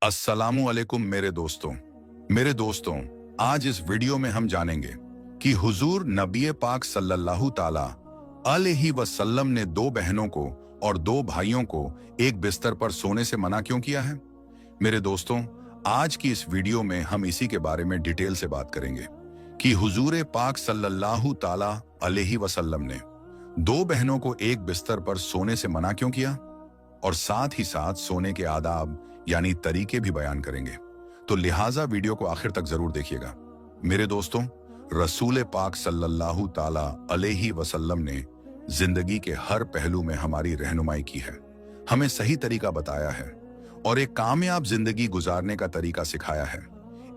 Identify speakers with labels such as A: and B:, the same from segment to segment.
A: अस्सलामु अलैकुम मेरे दोस्तों, आज इस वीडियो में हम जानेंगे कि हुजूर नबी पाक सल्लल्लाहु ताला अलैहि वसल्लम ने दो बहनों को और दो भाइयों को एक बिस्तर पर सोने से मना क्यों किया है। मेरे दोस्तों, आज की इस वीडियो में हम इसी के बारे में डिटेल से बात करेंगे कि हुजूर पाक सल्लल्लाहु ताला अलैहि वसल्लम ने दो बहनों को एक बिस्तर पर सोने से मना क्यों किया, और साथ ही साथ सोने के आदाब यानी तरीके भी बयान करेंगे। तो लिहाजा वीडियो को आखिर तक जरूर देखिएगा। मेरे दोस्तों, रसूल पाक सल्लल्लाहु ताला अलैहि वसल्लम ने जिंदगी के हर पहलू में हमारी रहनुमाई की है, हमें सही तरीका बताया है और एक कामयाब जिंदगी गुजारने का तरीका सिखाया है।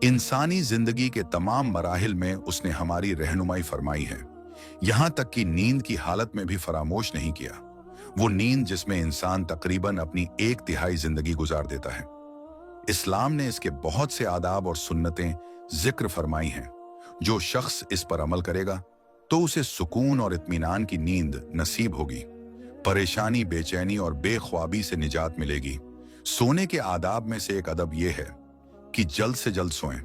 A: इंसानी जिंदगी के तमाम मराहिल में उसने हमारी रहनुमाई फरमाई है, यहां तक कि नींद की हालत में भी फरामोश नहीं किया। वो नींद जिसमें इंसान तकरीबन अपनी 1/3 जिंदगी गुजार देता है। इस्लाम ने इसके बहुत से आदाब और सुन्नतें जिक्र फरमाई हैं। जो शख्स इस पर अमल करेगा तो उसे सुकून और इत्मीनान की नींद नसीब होगी, परेशानी, बेचैनी और बेख्वाबी से निजात मिलेगी। सोने के आदाब में से एक अदब यह है कि जल्द से जल्द सोएं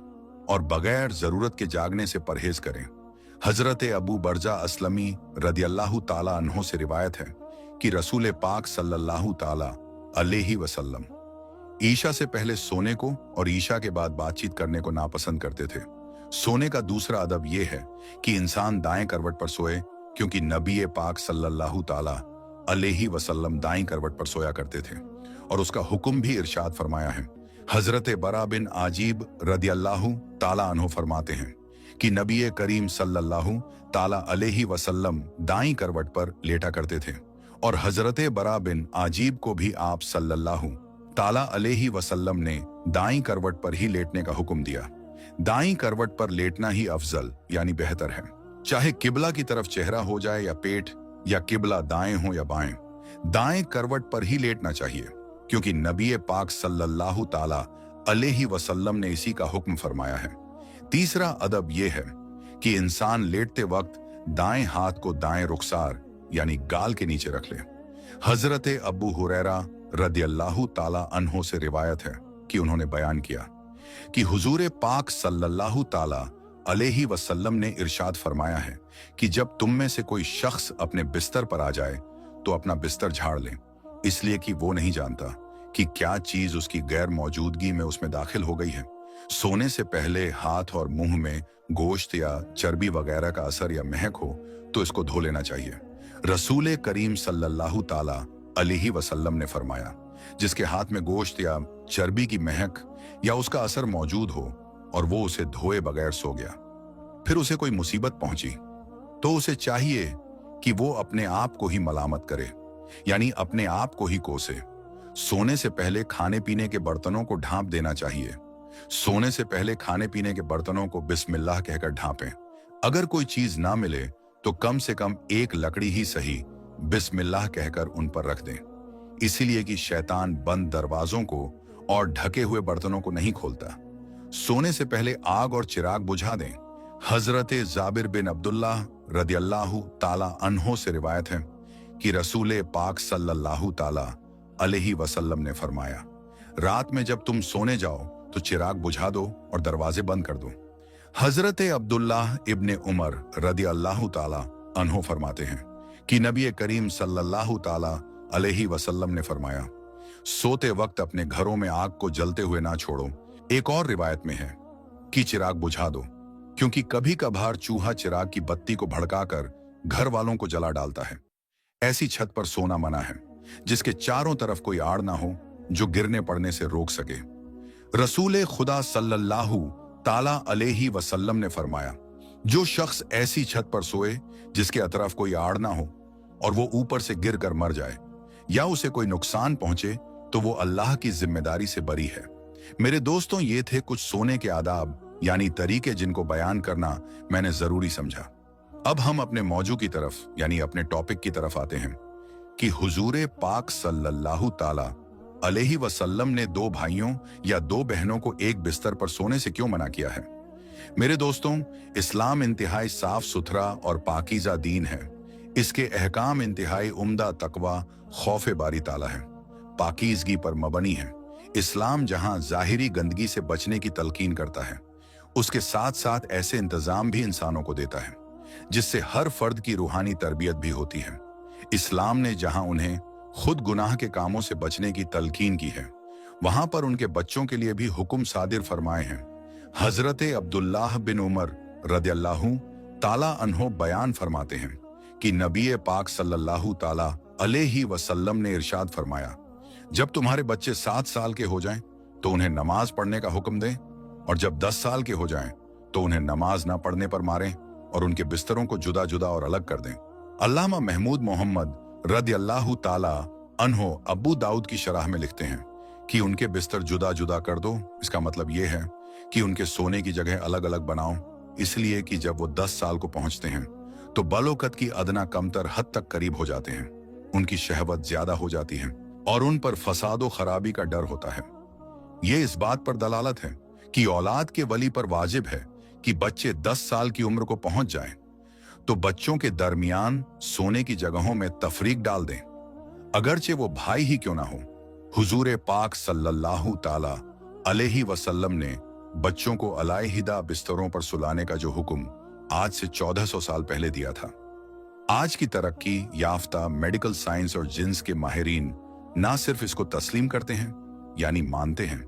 A: और बगैर जरूरत के जागने से परहेज करें। हजरत अबू बरजा असलमी रदियल्लाहु ताला अन्हो से रिवायत है कि रसूल पाक सल्लल्लाहु ताला अलैहि वसल्लम ईशा से पहले सोने को और ईशा के बाद बातचीत करने को नापसंद करते थे। सोने का दूसरा अदब यह है कि इंसान दाएं करवट पर सोए, क्योंकि नबी पाक सल्लल्लाहु ताला अलैहि वसल्लम दाएं करवट पर सोया करते थे और उसका हुक्म भी इरशाद फरमाया है। हजरत बरा बिन आजीब रदियल्लाहु ताला अन्हो फरमाते हैं कि नबी करीम सल्लल्लाहु ताला अलैहि वसल्लम दाईं करवट पर लेटा करते थे और हजरत बरा बिन आजीब को भी आप सल्लल्लाहु ताला अलैहि वसल्लम ने दाईं करवट पर ही लेटने का हुक्म दिया। दाईं करवट पर लेटना ही अफजल यानी बेहतर है, चाहे किबला की तरफ चेहरा हो जाए या पेट, या किबला दाएं हो या बाएं, दाएं करवट पर ही लेटना चाहिए, क्योंकि नबी पाक सल्लल्लाहु ताला अलैहि वसल्लम ने इसी का हुक्म फरमाया है। तीसरा अदब यह है कि इंसान लेटते वक्त दाएं हाथ को दाएं रुखसार यानी गाल के नीचे रख ले। हजरत अबू हुरैरा रदियल्लाहु ताला अन्हो से रिवायत है कि उन्होंने बयान किया कि हुजूर पाक सल्लल्लाहु ताला अलैहि वसल्लम ने इरशाद फरमाया है कि जब तुम में से कोई शख्स अपने बिस्तर पर आ जाए तो अपना बिस्तर झाड़ ले, इसलिए कि वो नहीं जानता कि क्या चीज उसकी गैर मौजूदगी में उसमें दाखिल हो गई है। सोने से पहले हाथ और मुंह में गोश्त या चर्बी वगैरह का असर या महक हो तो इसको धो लेना चाहिए। रसूल करीम सल्लल्लाहु ताला अलैहि वसल्लम ने फरमाया, जिसके हाथ में गोश्त या चर्बी की महक या उसका असर मौजूद हो और वो उसे धोए बगैर सो गया, फिर उसे कोई मुसीबत पहुंची, तो उसे चाहिए कि वो अपने आप को ही मलामत करे, यानी अपने आप को ही कोसे। सोने से पहले खाने पीने के बर्तनों को ढांप देना चाहिए। सोने से पहले खाने पीने के बर्तनों को बिस्मिल्लाह कहकर ढांपें। अगर कोई चीज ना मिले तो कम से कम एक लकड़ी ही सही बिस्मिल्लाह कहकर उन पर रख दें, इसीलिए कि शैतान बंद दरवाजों को और ढके हुए बर्तनों को नहीं खोलता। सोने से पहले आग और चिराग बुझा दें। हजरत जाबिर बिन अब्दुल्लाह रदियल्लाहु ताला अन्हो से रिवायत है कि रसूल पाक सल्लल्लाहु ताला अलैहि वसल्लम ने फरमाया, रात में जब तुम सोने जाओ तो चिराग बुझा दो और दरवाजे बंद कर दो। हजरत अब्दुल्लाह इब्ने उमर रदियल्लाहु ताला अन्हो फरमाते हैं कि नबी करीम सल्लल्लाहु ताला अलैहि वसल्लम ने फरमाया, सोते वक्त अपने घरों में आग को जलते हुए ना छोड़ो। एक और रिवायत में है कि चिराग बुझा दो, क्योंकि कभी कभार चूहा चिराग की बत्ती को भड़काकर घर वालों को जला डालता है। ऐसी छत पर सोना मना है जिसके चारों तरफ कोई आड़ ना हो जो गिरने पड़ने से रोक सके। रसूल खुदा सल्लल्लाहु ताला अलैहि वसल्लम ने फरमाया, जो शख्स ऐसी छत पर सोए जिसके अतरफ कोई आड़ ना हो और वो ऊपर से गिर कर मर जाए या उसे कोई नुकसान पहुंचे तो वो अल्लाह की जिम्मेदारी से बरी है। मेरे दोस्तों, ये थे कुछ सोने के आदाब यानी तरीके जिनको बयान करना मैंने जरूरी समझा। अब हम अपने मौजू की तरफ यानी अपने टॉपिक की तरफ आते हैं कि हुजूर पाक सल्लल्लाहु ताला अलैहि वसल्लम ने दो भाइयों या दो बहनों को एक बिस्तर पर सोने से क्यों मना किया है। मेरे दोस्तों, इस्लाम इंतहाई साफ सुथरा और पाकीज़ा दीन है। इसके अहकाम इंतहाई उम्दा, तकवा, खौफ बारी ताला है, पाकीज़गी पर मबनी है। इस्लाम जहां जाहिरी गंदगी से बचने की तलकीन करता है, उसके साथ साथ ऐसे इंतजाम भी इंसानों को देता है जिससे हर फर्द की रूहानी तरबियत भी होती है। इस्लाम ने जहां उन्हें खुद गुनाह के कामों से बचने की तलकीन की है, वहां पर उनके बच्चों के लिए भी हुक्म सादिर फरमाए हैं। हजरत अब्दुल्लाह बिन उमर रदियल्लाहु ताला अन्हो बयान फरमाते हैं कि नबी पाक सल्लल्लाहु ताला अलैहि वसल्लम ने इरशाद फरमाया, जब तुम्हारे बच्चे 7 साल के हो जाएं तो उन्हें नमाज पढ़ने का हुक्म दें, और जब 10 साल के हो जाएं तो उन्हें नमाज ना पढ़ने पर मारें और उनके बिस्तरों को जुदा जुदा और अलग कर दें। अल्लामा महमूद मोहम्मद रदियल्लाहु ताला अन्हो अबू दाऊद की शरह में लिखते हैं कि उनके बिस्तर जुदा जुदा कर दो, इसका मतलब यह है कि उनके सोने की जगह अलग अलग बनाओ, इसलिए कि जब वो 10 साल को पहुंचते हैं तो बलोकत की अदना कमतर हद तक करीब हो जाते हैं, उनकी शहवत ज्यादा हो जाती है और उन पर फसादो खराबी का डर होता है। ये इस बात पर दलालत है कि औलाद के वली पर वाजिब है कि बच्चे 10 साल की उम्र को पहुंच जाएं तो बच्चों के दरमियान सोने की जगहों में तफरीक डाल दें, अगरचे वो भाई ही क्यों ना हो। हुजूर पाक सल्लल्लाहु ताला अलैहि वसल्लम ने बच्चों को अलहदा बिस्तरों पर सुलाने का जो हुक्म आज से 1400 साल पहले दिया था, आज की तरक्की याफ्ता मेडिकल साइंस और जिन्स के माहिरीन ना सिर्फ इसको तस्लीम करते हैं यानी मानते हैं,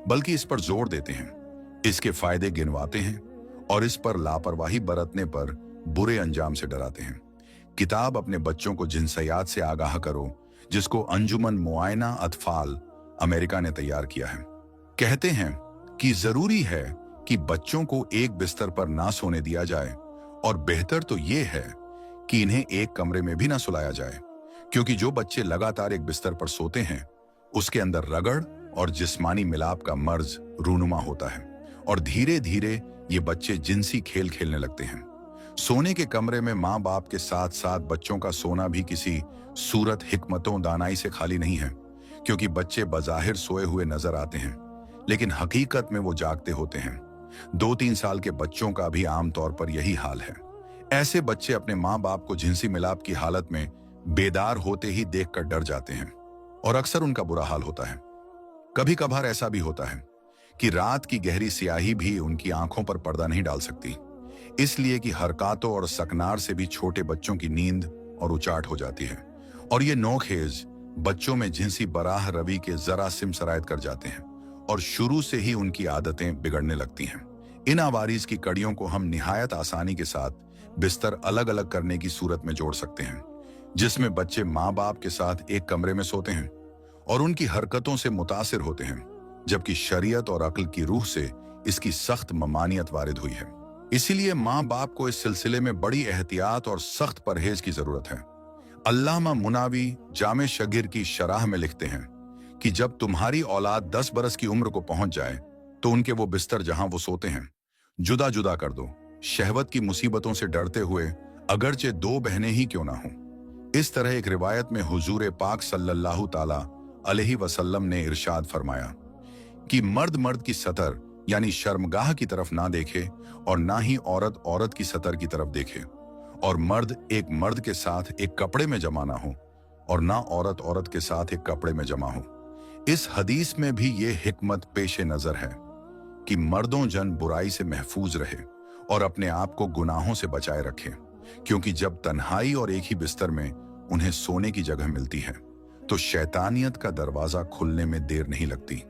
A: बल्कि इस पर जोर देते हैं, इसके फायदे गिनवाते हैं और इस पर लापरवाही बरतने पर बुरे अंजाम से डराते हैं। किताब अपने बच्चों को जिन्सियात से आगाह करो, जिसको अंजुमन मुआयना अतफाल अमेरिका ने तैयार किया है, कहते हैं कि जरूरी है कि बच्चों को एक बिस्तर पर ना सोने दिया जाए और बेहतर तो ये है कि इन्हें एक कमरे में भी ना सुलाया जाए, क्योंकि जो बच्चे लगातार एक बिस्तर पर सोते हैं उसके अंदर रगड़ और जिस्मानी मिलाप का मर्ज रूनुमा होता है और धीरे धीरे ये बच्चे जिनसी खेल खेलने लगते हैं। सोने के कमरे में माँ बाप के साथ साथ बच्चों का सोना भी किसी सूरत हिकमतों दानाई से खाली नहीं है, क्योंकि बच्चे बज़ाहिर सोए हुए नजर आते हैं लेकिन हकीकत में वो जागते होते हैं। 2-3 साल के बच्चों का भी आमतौर पर यही हाल है। ऐसे बच्चे अपने माँ बाप को जिनसी मिलाप की हालत में बेदार होते ही देखकर डर जाते हैं और अक्सर उनका बुरा हाल होता है। कभी कभार ऐसा भी होता है कि रात की गहरी स्याही भी उनकी आंखों पर पर्दा नहीं डाल सकती, इसलिए कि हरकातों और सकनार से भी छोटे बच्चों की नींद और उचाट हो जाती है और ये नोखेज बच्चों में जिनसी बराह रवि के जरा सिम सरायत कर जाते हैं और शुरू से ही उनकी आदतें बिगड़ने लगती हैं। इन आवारीज की कड़ियों को हम निहायत आसानी के साथ बिस्तर अलग अलग करने की सूरत में जोड़ सकते हैं, जिसमें बच्चे माँ बाप के साथ एक कमरे में सोते हैं और उनकी हरकतों से मुतासिर होते हैं, जबकि शरीयत और अक्ल की रूह से इसकी सख्त ममानियत वारिद हुई है। इसीलिए माँ बाप को इस सिलसिले में बड़ी एहतियात और सख्त परहेज की जरूरत है। अल्लामा मुनावी जामे शगीर की शराह में लिखते हैं कि जब तुम्हारी औलाद 10 बरस की उम्र को पहुंच जाए तो उनके वो बिस्तर जहां वो सोते हैं जुदा जुदा कर दो, शहवत की मुसीबतों से डरते हुए, अगरचे 2 बहनें ही क्यों ना हों। इस तरह एक रिवायत में हुजूर पाक सल्लल्लाहु ताला अलैहि वसल्लम ने इरशाद फरमाया कि मर्द मर्द की सतर यानी शर्मगाह की तरफ ना देखे और ना ही औरत औरत की सतर की तरफ देखे, और मर्द एक मर्द के साथ एक कपड़े में जमा ना हो और ना औरत औरत के साथ एक कपड़े में जमा हो। इस हदीस में भी ये हिकमत पेशे नजर है कि मर्दों जन बुराई से महफूज रहे और अपने आप को गुनाहों से बचाए रखें, क्योंकि जब तन्हाई और एक ही बिस्तर में उन्हें सोने की जगह मिलती है तो शैतानियत का दरवाजा खुलने में देर नहीं लगती।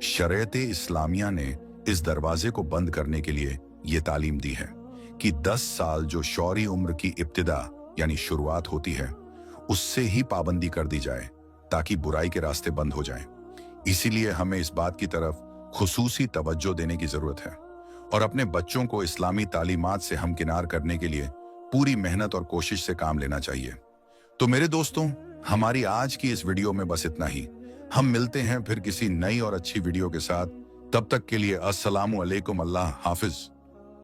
A: शरीयत इस्लामिया ने इस दरवाजे को बंद करने के लिए ये तालीम दी है कि 10 साल जो शौरी उम्र की इब्तिदा यानी शुरुआत होती है उससे ही पाबंदी कर दी जाए ताकि बुराई के रास्ते बंद हो जाएं। इसीलिए हमें इस बात की तरफ खुसूसी तवज्जो देने की जरूरत है और अपने बच्चों को इस्लामी तालीमात से हमकिनार करने के लिए पूरी मेहनत और कोशिश से काम लेना चाहिए। तो मेरे दोस्तों, हमारी आज की इस वीडियो में बस इतना ही। हम मिलते हैं फिर किसी नई और अच्छी वीडियो के साथ। तब तक के लिए अस्सलामु अलैकुम, अल्लाह हाफिज।